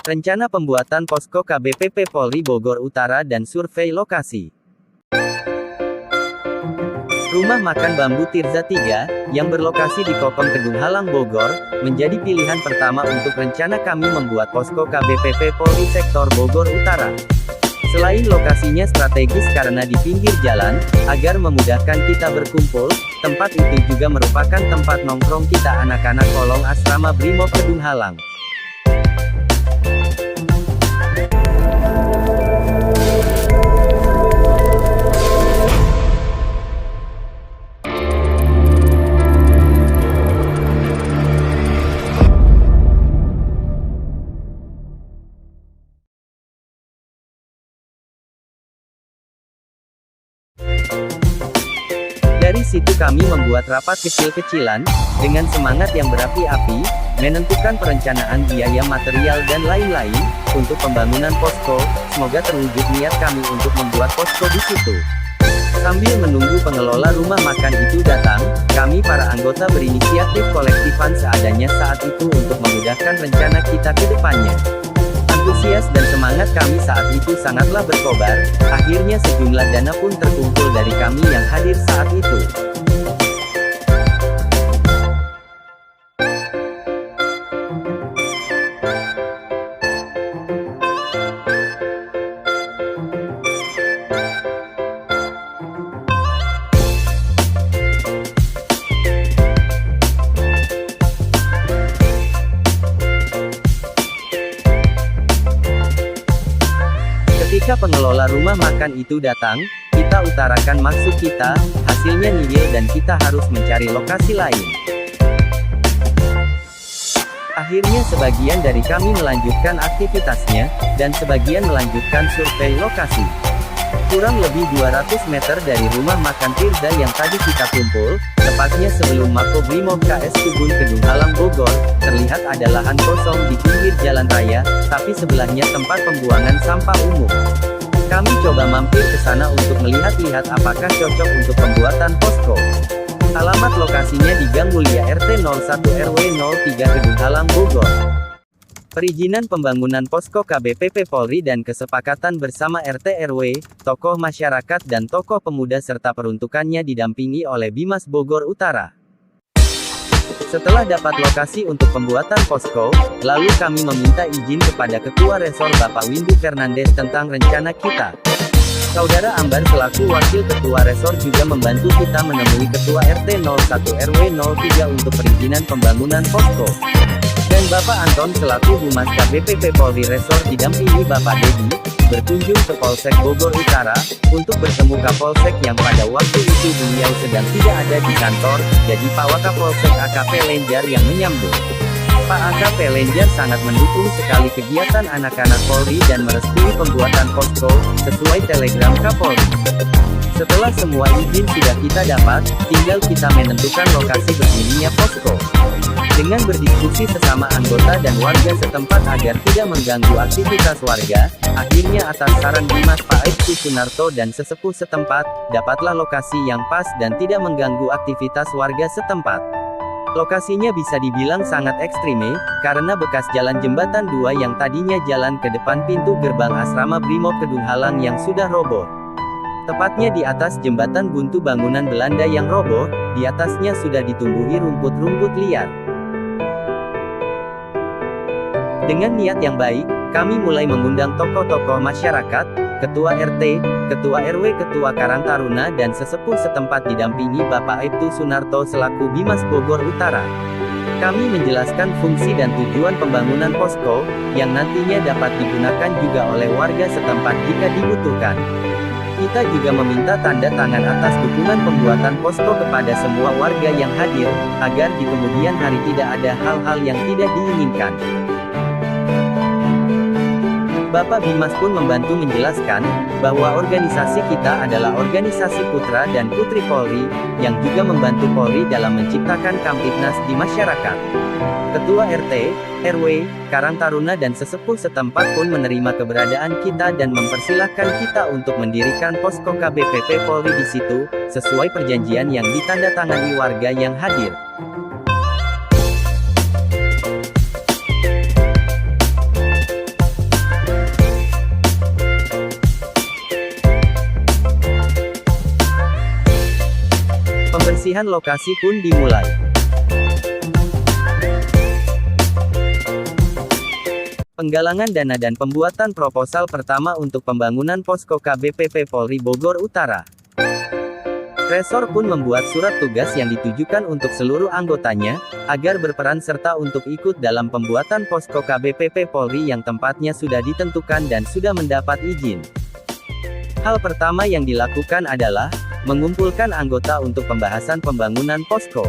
Rencana pembuatan posko KBPP Polri Bogor Utara dan survei lokasi. Rumah makan Bambu Tirza 3, yang berlokasi di Kopeng Kedung Halang Bogor, menjadi pilihan pertama untuk rencana kami membuat posko KBPP Polri sektor Bogor Utara. Selain lokasinya strategis karena di pinggir jalan, agar memudahkan kita berkumpul, tempat itu juga merupakan tempat nongkrong kita anak-anak kolong asrama Brimob Kedung Halang. Dari situ kami membuat rapat kecil-kecilan, dengan semangat yang berapi-api, menentukan perencanaan biaya material dan lain-lain, untuk pembangunan posko. Semoga terwujud niat kami untuk membuat posko di situ. Sambil menunggu pengelola rumah makan itu datang, kami para anggota berinisiatif kolektifan seadanya saat itu untuk memudahkan rencana kita ke depannya. Antusias dan semangat kami saat itu sangatlah berkobar, akhirnya sejumlah dana pun terkumpul dari kami yang hadir saat itu. Ketika pengelola rumah makan itu datang, kita utarakan maksud kita, hasilnya nihil dan kita harus mencari lokasi lain. Akhirnya sebagian dari kami melanjutkan aktivitasnya, dan sebagian melanjutkan survei lokasi. Kurang lebih 200 meter dari rumah makan Tirza yang tadi kita kumpul, tepatnya sebelum Mako Brimob KS Kebun Kedung Halang Bogor, terlihat ada lahan kosong di pinggir jalan raya, tapi sebelahnya tempat pembuangan sampah umum. Kami coba mampir ke sana untuk melihat-lihat apakah cocok untuk pembuatan posko. Alamat lokasinya di Gang Mulia RT 01 RW 03 Kedung Halang Bogor. Perizinan pembangunan posko KBPP Polri dan kesepakatan bersama RT RW, tokoh masyarakat dan tokoh pemuda serta peruntukannya didampingi oleh Bimas Bogor Utara. Setelah dapat lokasi untuk pembuatan posko, lalu kami meminta izin kepada Ketua Resor Bapak Windu Fernandes tentang rencana kita. Saudara Ambar selaku Wakil Ketua Resor juga membantu kita menemui Ketua RT 01 RW 03 untuk perizinan pembangunan posko. Dan Bapak Anton selaku Humas KBPP Polri Resor didampingi Bapak Dedi, berkunjung ke Polsek Bogor Utara, untuk bertemu Kapolsek yang pada waktu itu beliau sedang tidak ada di kantor, jadi Pak Wakapolsek AKP Lenjar yang menyambut. Pak AKP Lenjar sangat mendukung sekali kegiatan anak-anak Polri dan merestui pembuatan posko, sesuai telegram Kapolri. Setelah semua izin sudah kita dapat, tinggal kita menentukan lokasi berdirinya posko. Dengan berdiskusi sesama anggota dan warga setempat agar tidak mengganggu aktivitas warga, akhirnya atas saran Bimas Pak Aibtu Sunarto dan sesepuh setempat, dapatlah lokasi yang pas dan tidak mengganggu aktivitas warga setempat. Lokasinya bisa dibilang sangat ekstreme, karena bekas jalan jembatan 2 yang tadinya jalan ke depan pintu gerbang asrama Brimob Kedung Halang yang sudah roboh. Tepatnya di atas jembatan buntu bangunan Belanda yang roboh, di atasnya sudah ditumbuhi rumput-rumput liar. Dengan niat yang baik, kami mulai mengundang tokoh-tokoh masyarakat, Ketua RT, Ketua RW, Ketua Karang Taruna dan sesepuh setempat didampingi Bapak Aibtu Sunarto selaku Bimas Bogor Utara. Kami menjelaskan fungsi dan tujuan pembangunan posko, yang nantinya dapat digunakan juga oleh warga setempat jika dibutuhkan. Kita juga meminta tanda tangan atas dukungan pembuatan posko kepada semua warga yang hadir, agar di kemudian hari tidak ada hal-hal yang tidak diinginkan. Bapak Bimas pun membantu menjelaskan, bahwa organisasi kita adalah organisasi putra dan putri Polri, yang juga membantu Polri dalam menciptakan Kamtibnas di masyarakat. Ketua RT, RW, Karang Taruna dan sesepuh setempat pun menerima keberadaan kita dan mempersilahkan kita untuk mendirikan posko KBPP Polri di situ, sesuai perjanjian yang ditandatangani warga yang hadir. Pemilihan lokasi pun dimulai. Penggalangan dana dan pembuatan proposal pertama untuk pembangunan posko KBPP Polri Bogor Utara. Resor pun membuat surat tugas yang ditujukan untuk seluruh anggotanya, agar berperan serta untuk ikut dalam pembuatan posko KBPP Polri yang tempatnya sudah ditentukan dan sudah mendapat izin. Hal pertama yang dilakukan adalah, mengumpulkan anggota untuk pembahasan pembangunan posko.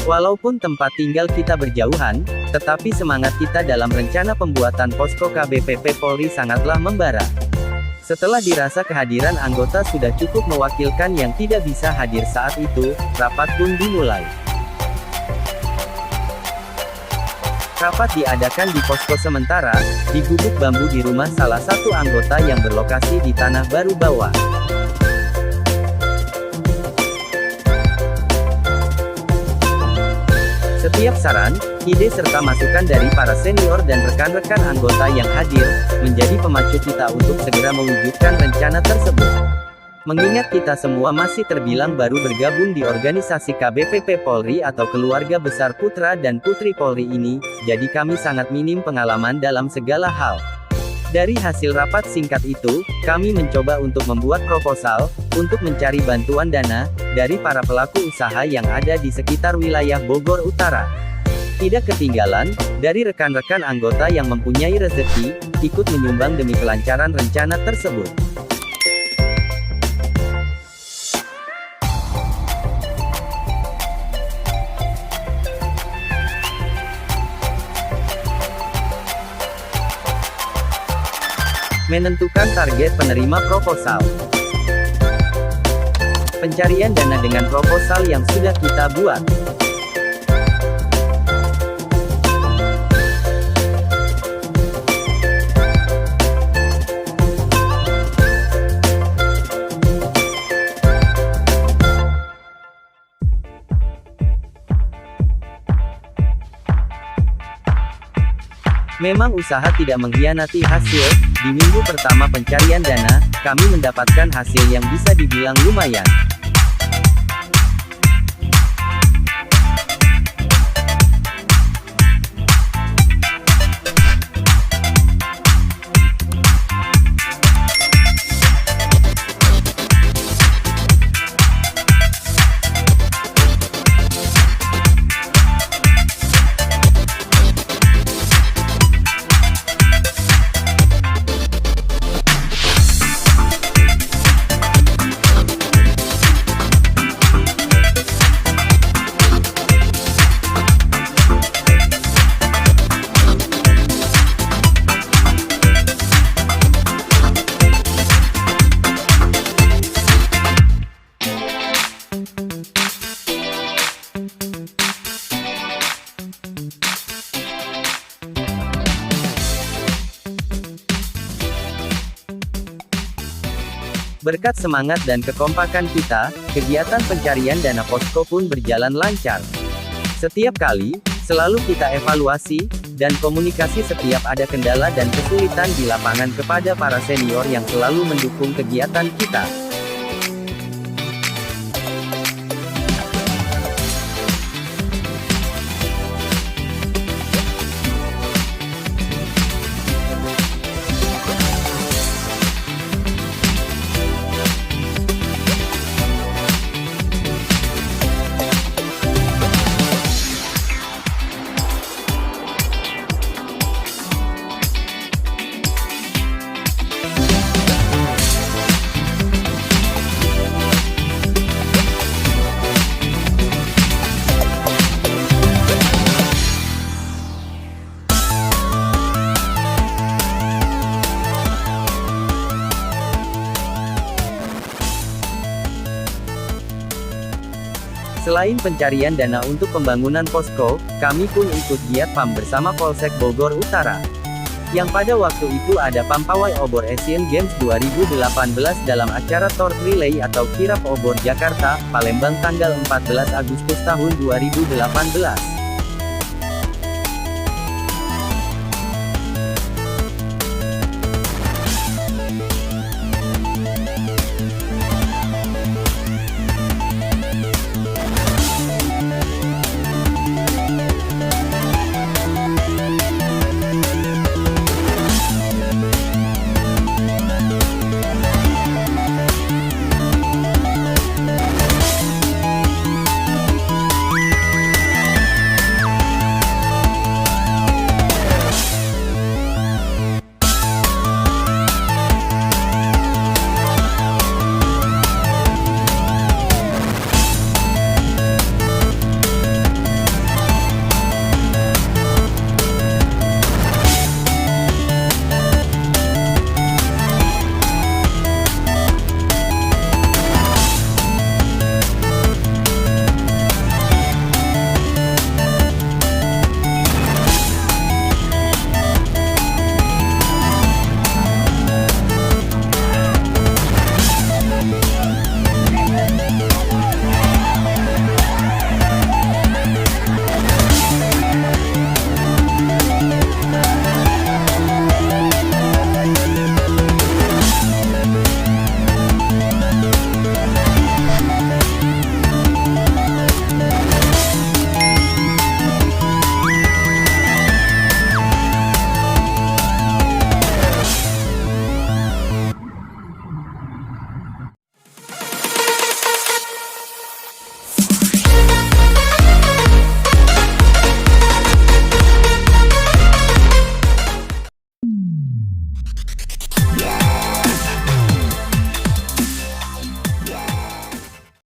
Walaupun tempat tinggal kita berjauhan, tetapi semangat kita dalam rencana pembuatan posko KBPP Polri sangatlah membara. Setelah dirasa kehadiran anggota sudah cukup mewakilkan yang tidak bisa hadir saat itu, rapat pun dimulai. Rapat diadakan di posko sementara, di gubuk bambu di rumah salah satu anggota yang berlokasi di Tanah Baru Bawah. Setiap saran, ide serta masukan dari para senior dan rekan-rekan anggota yang hadir, menjadi pemacu kita untuk segera mewujudkan rencana tersebut. Mengingat kita semua masih terbilang baru bergabung di organisasi KBPP Polri atau keluarga besar putra dan putri Polri ini, jadi kami sangat minim pengalaman dalam segala hal. Dari hasil rapat singkat itu, kami mencoba untuk membuat proposal, untuk mencari bantuan dana, dari para pelaku usaha yang ada di sekitar wilayah Bogor Utara. Tidak ketinggalan, dari rekan-rekan anggota yang mempunyai rezeki, ikut menyumbang demi kelancaran rencana tersebut. Menentukan target penerima proposal. Pencarian dana dengan proposal yang sudah kita buat. Memang usaha tidak mengkhianati hasil. Di minggu pertama pencarian dana, kami mendapatkan hasil yang bisa dibilang lumayan. Berkat semangat dan kekompakan kita, kegiatan pencarian dana posko pun berjalan lancar. Setiap kali, selalu kita evaluasi, dan komunikasi setiap ada kendala dan kesulitan di lapangan kepada para senior yang selalu mendukung kegiatan kita. Selain pencarian dana untuk pembangunan posko, kami pun ikut giat PAM bersama Polsek Bogor Utara. Yang pada waktu itu ada PAM Pawai Obor Asian Games 2018 dalam acara Torch Relay atau Kirap Obor Jakarta, Palembang tanggal 14 Agustus tahun 2018.